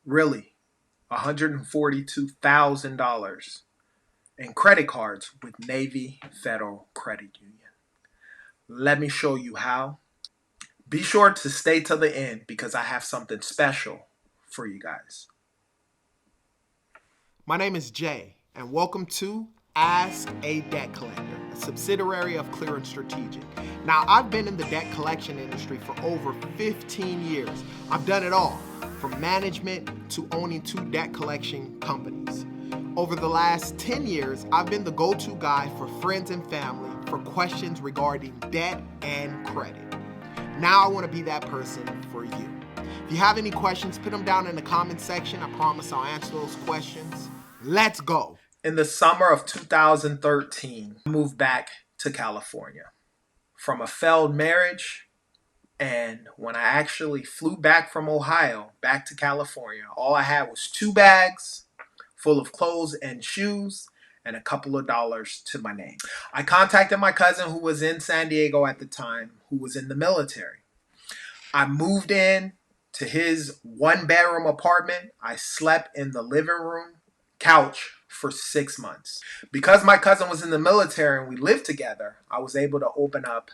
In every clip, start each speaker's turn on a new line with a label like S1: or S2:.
S1: Really, $142,000 in credit cards with Navy Federal Credit Union. Let me show you how. Be sure to stay to the end because I have something special for you guys. My name is Jay, and welcome to Ask a Debt Collector, a subsidiary of Clear and Strategic. Now, I've been in the debt collection industry for over 15 years. I've done it all, from management to owning 2 debt collection companies. Over the last 10 years, I've been the go-to guy for friends and family for questions regarding debt and credit. Now I want to be that person for you. If you have any questions, put them down in the comment section. I promise I'll answer those questions. Let's go. In the summer of 2013, I moved back to California from a failed marriage. And when I actually flew back from Ohio back to California, all I had was 2 bags full of clothes and shoes and a couple of dollars to my name. I contacted my cousin who was in San Diego at the time, who was in the military. I moved in to his 1-bedroom apartment. I slept in the living room couch for 6 months. Because my cousin was in the military and we lived together, I was able to open up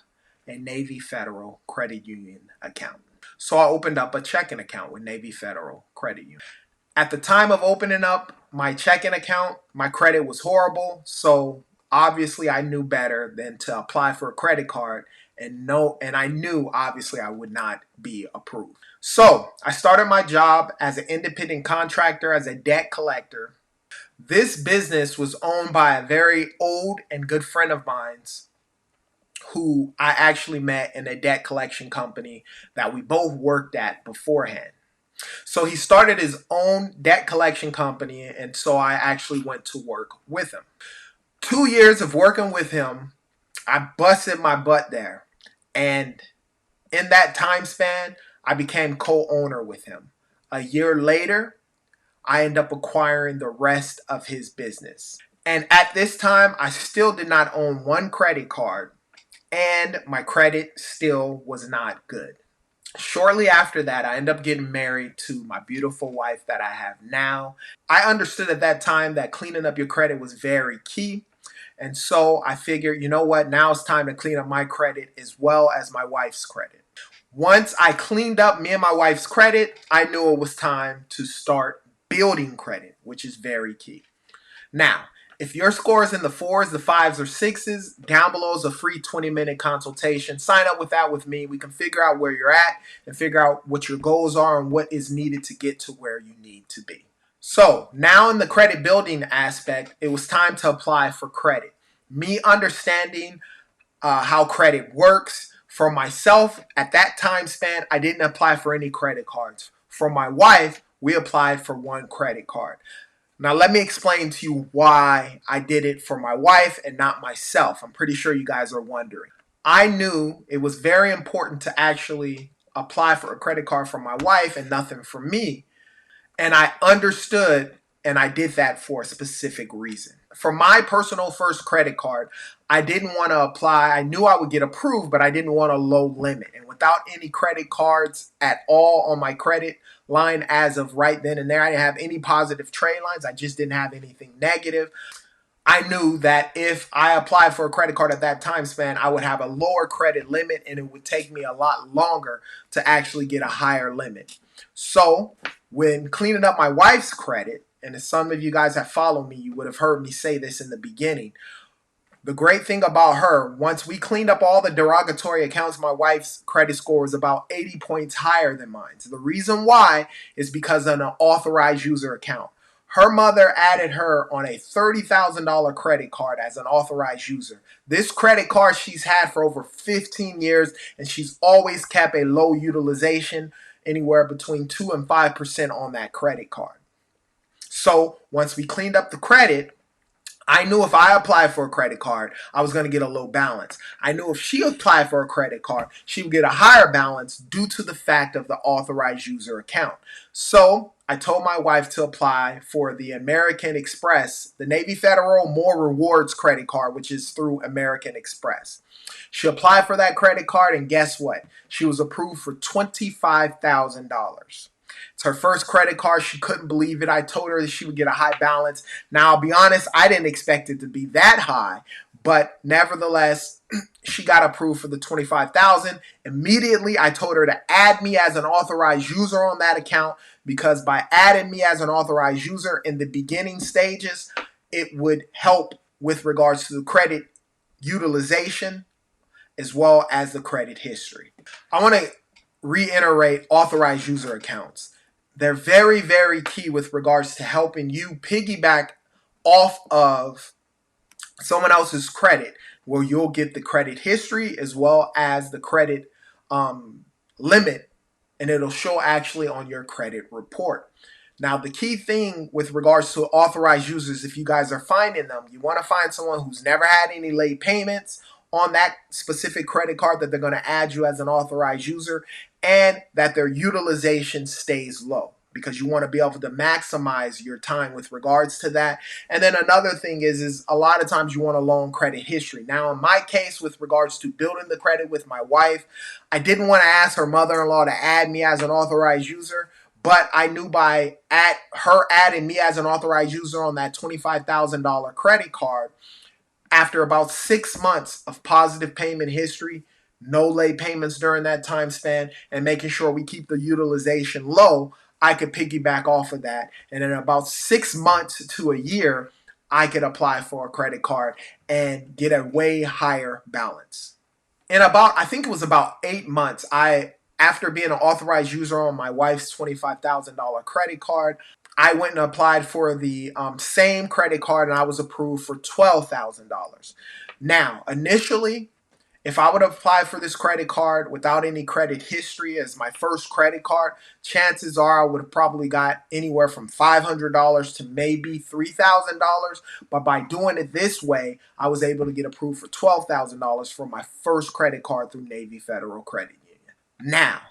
S1: a Navy Federal Credit Union account. So I opened up a checking account with Navy Federal Credit Union. At the time of opening up my checking account, my credit was horrible. So obviously I knew better than to apply for a credit card and I knew obviously I would not be approved. So I started my job as an independent contractor, as a debt collector. This business was owned by a very old and good friend of mine's who I actually met in a debt collection company that we both worked at beforehand. So he started his own debt collection company, and so I actually went to work with him. 2 years of working with him, I busted my butt there. And in that time span, I became co-owner with him. A year later, I ended up acquiring the rest of his business. And at this time, I still did not own one credit card, and my credit still was not good. Shortly after that, I ended up getting married to my beautiful wife that I have now. I understood at that time that cleaning up your credit was very key. And so I figured, you know what, now it's time to clean up my credit as well as my wife's credit. Once I cleaned up me and my wife's credit, I knew it was time to start building credit, which is very key. Now, if your score is in the 4s, the 5s, or 6s, down below is a free 20-minute consultation. Sign up with that with me. We can figure out where you're at and figure out what your goals are and what is needed to get to where you need to be. So now in the credit building aspect, it was time to apply for credit. Me understanding how credit works. For myself, at that time span, I didn't apply for any credit cards. For my wife, we applied for 1 credit card. Now, let me explain to you why I did it for my wife and not myself. I'm pretty sure you guys are wondering. I knew it was very important to actually apply for a credit card for my wife and nothing for me. And I understood, and I did that for a specific reason. For my personal first credit card, I didn't want to apply. I knew I would get approved, but I didn't want a low limit. And without any credit cards at all on my credit line as of right then and there, I didn't have any positive trade lines. I just didn't have anything negative. I knew that if I applied for a credit card at that time span, I would have a lower credit limit and it would take me a lot longer to actually get a higher limit. So when cleaning up my wife's credit, and as some of you guys have followed me, you would have heard me say this in the beginning. The great thing about her, once we cleaned up all the derogatory accounts, my wife's credit score was about 80 points higher than mine. So the reason why is because of an authorized user account. Her mother added her on a $30,000 credit card as an authorized user. This credit card she's had for over 15 years, and she's always kept a low utilization, anywhere between 2 and 5% on that credit card. So once we cleaned up the credit, I knew if I applied for a credit card, I was going to get a low balance. I knew if she applied for a credit card, she would get a higher balance due to the fact of the authorized user account. So I told my wife to apply for the American Express, the Navy Federal More Rewards credit card, which is through American Express. She applied for that credit card, and guess what? She was approved for $25,000. It's her first credit card. She couldn't believe it. I told her that she would get a high balance. Now, I'll be honest, I didn't expect it to be that high, but nevertheless, she got approved for the $25,000. Immediately, I told her to add me as an authorized user on that account, because by adding me as an authorized user in the beginning stages, it would help with regards to the credit utilization as well as the credit history. I want to reiterate authorized user accounts. They're very, very key with regards to helping you piggyback off of someone else's credit, where you'll get the credit history as well as the credit limit, and it'll show actually on your credit report. Now, the key thing with regards to authorized users, if you guys are finding them, you want to find someone who's never had any late payments on that specific credit card that they're going to add you as an authorized user, and that their utilization stays low, because you want to be able to maximize your time with regards to that. And then another thing is a lot of times you want a long credit history. Now, in my case, with regards to building the credit with my wife, I didn't want to ask her mother-in-law to add me as an authorized user, but I knew by her adding me as an authorized user on that $25,000 credit card, after about 6 months of positive payment history, no late payments during that time span, and making sure we keep the utilization low, I could piggyback off of that. And in about 6 months to a year, I could apply for a credit card and get a way higher balance. In about, I think it was about 8 months, after being an authorized user on my wife's $25,000 credit card, I went and applied for the same credit card, and I was approved for $12,000. Now, initially, if I would have applied for this credit card without any credit history as my first credit card, chances are I would have probably got anywhere from $500 to maybe $3,000. But by doing it this way, I was able to get approved for $12,000 for my first credit card through Navy Federal Credit Union. Now,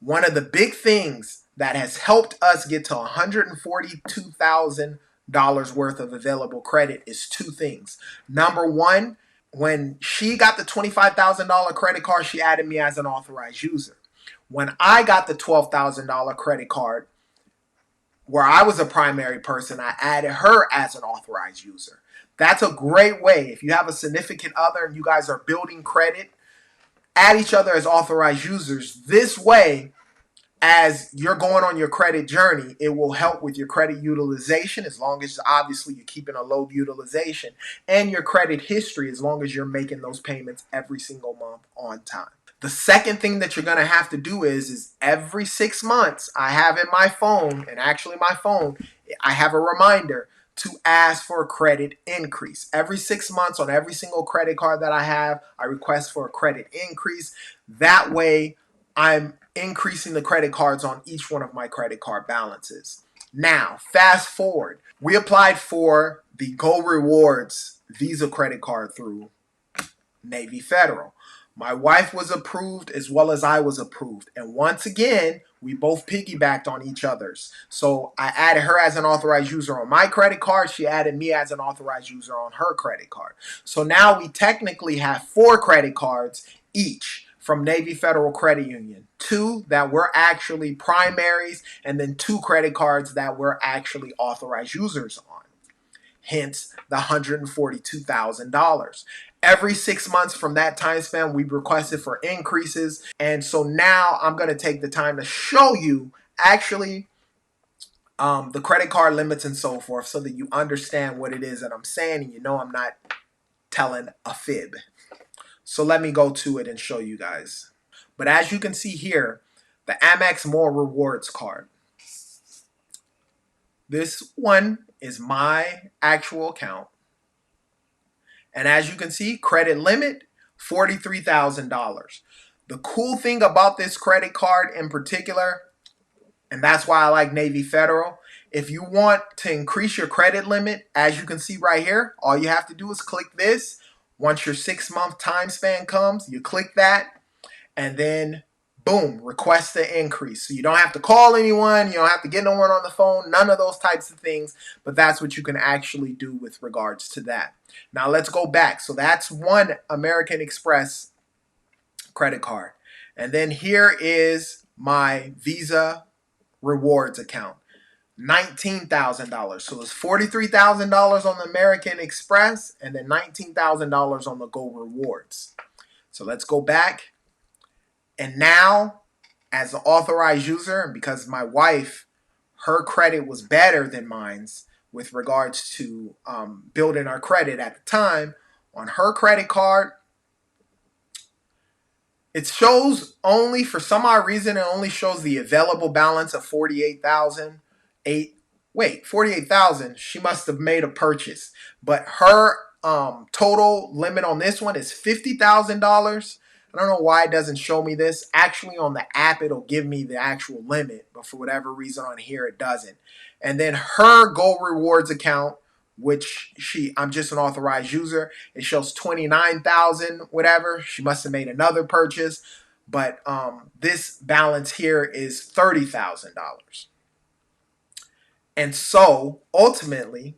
S1: one of the big things that has helped us get to $142,000 worth of available credit is two things. Number one, when she got the $25,000 credit card, she added me as an authorized user. When I got the $12,000 credit card, where I was a primary person, I added her as an authorized user. That's a great way. If you have a significant other and you guys are building credit, add each other as authorized users. This way, as you're going on your credit journey, it will help with your credit utilization, as long as obviously you're keeping a low utilization, and your credit history, as long as you're making those payments every single month on time. The second thing that you're going to have to do is every 6 months, I have in my phone, and actually my phone, I have a reminder to ask for a credit increase. Every 6 months on every single credit card that I have, I request for a credit increase. That way, I'm increasing the credit cards on each one of my credit card balances. Now, fast forward. We applied for the Go Rewards Visa credit card through Navy Federal. My wife was approved as well as I was approved. And once again, we both piggybacked on each other's. So I added her as an authorized user on my credit card. She added me as an authorized user on her credit card. So now we technically have 4 credit cards each from Navy Federal Credit Union. 2 that were actually primaries, and then 2 credit cards that were actually authorized users on. Hence the $142,000. Every 6 months from that time span, we requested for increases. And so now I'm going to take the time to show you actually the credit card limits and so forth, so that you understand what it is that I'm saying, and you know I'm not telling a fib. So let me go to it and show you guys. But as you can see here, the Amex More Rewards card. This one is my actual account. And as you can see, credit limit, $43,000. The cool thing about this credit card in particular, and that's why I like Navy Federal, if you want to increase your credit limit, as you can see right here, all you have to do is click this. Once your 6-month time span comes, you click that, and then boom, request the increase. So you don't have to call anyone, you don't have to get no one on the phone, none of those types of things, but that's what you can actually do with regards to that. Now let's go back. So that's one American Express credit card. And then here is my Visa rewards account. $19,000. So it's $43,000 on the American Express and then $19,000 on the Go Rewards. So let's go back. And now, as an authorized user, and because my wife, her credit was better than mine's with regards to building our credit at the time, on her credit card, it shows only, for some odd reason, it only shows the available balance of $48,000. Wait, $48,000. She must have made a purchase, but her total limit on this one is $50,000. I don't know why it doesn't show me this. Actually, on the app, it'll give me the actual limit, but for whatever reason on here, it doesn't. And then her Gold Rewards account, which I'm just an authorized user, it shows 29,000 whatever. She must have made another purchase, but this balance here is $30,000. And so ultimately,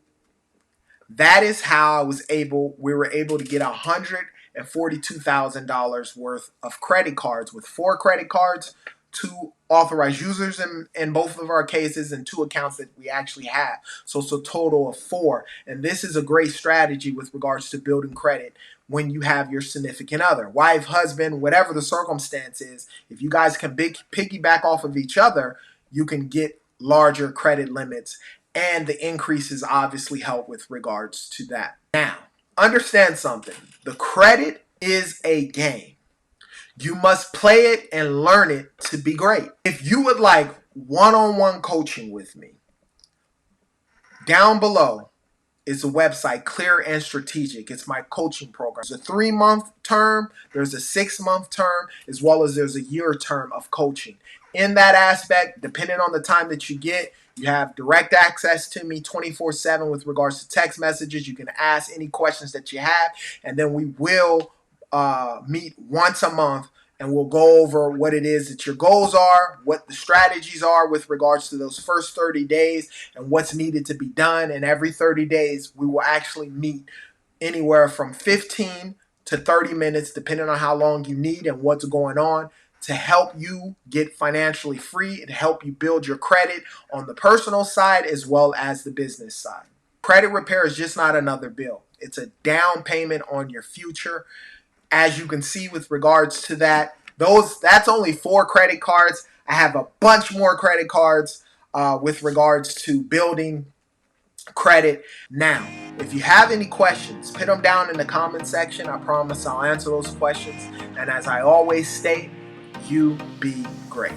S1: that is how we were able to get $142,000 worth of credit cards with 4 credit cards, 2 authorized users in both of our cases, and 2 accounts that we actually have. So it's a total of 4. And this is a great strategy with regards to building credit when you have your significant other, wife, husband, whatever the circumstance is. If you guys can piggyback off of each other, you can get larger credit limits, and the increases obviously help with regards to that. Now, understand something. The credit is a game. You must play it and learn it to be great. If you would like one-on-one coaching with me, down below is a website, Clear and Strategic. It's my coaching program. There's a 3-month term, there's a 6-month term, as well as there's a year term of coaching. In that aspect, depending on the time that you get, you have direct access to me 24/7 with regards to text messages. You can ask any questions that you have, and then we will meet once a month, and we'll go over what it is that your goals are, what the strategies are with regards to those first 30 days, and what's needed to be done. And every 30 days, we will actually meet anywhere from 15 to 30 minutes, depending on how long you need and what's going on, to help you get financially free and help you build your credit on the personal side as well as the business side. Credit repair is just not another bill. It's a down payment on your future. As you can see with regards to that, that's only 4 credit cards. I have a bunch more credit cards with regards to building credit. Now, if you have any questions, put them down in the comment section. I promise I'll answer those questions. And as I always state, you be great.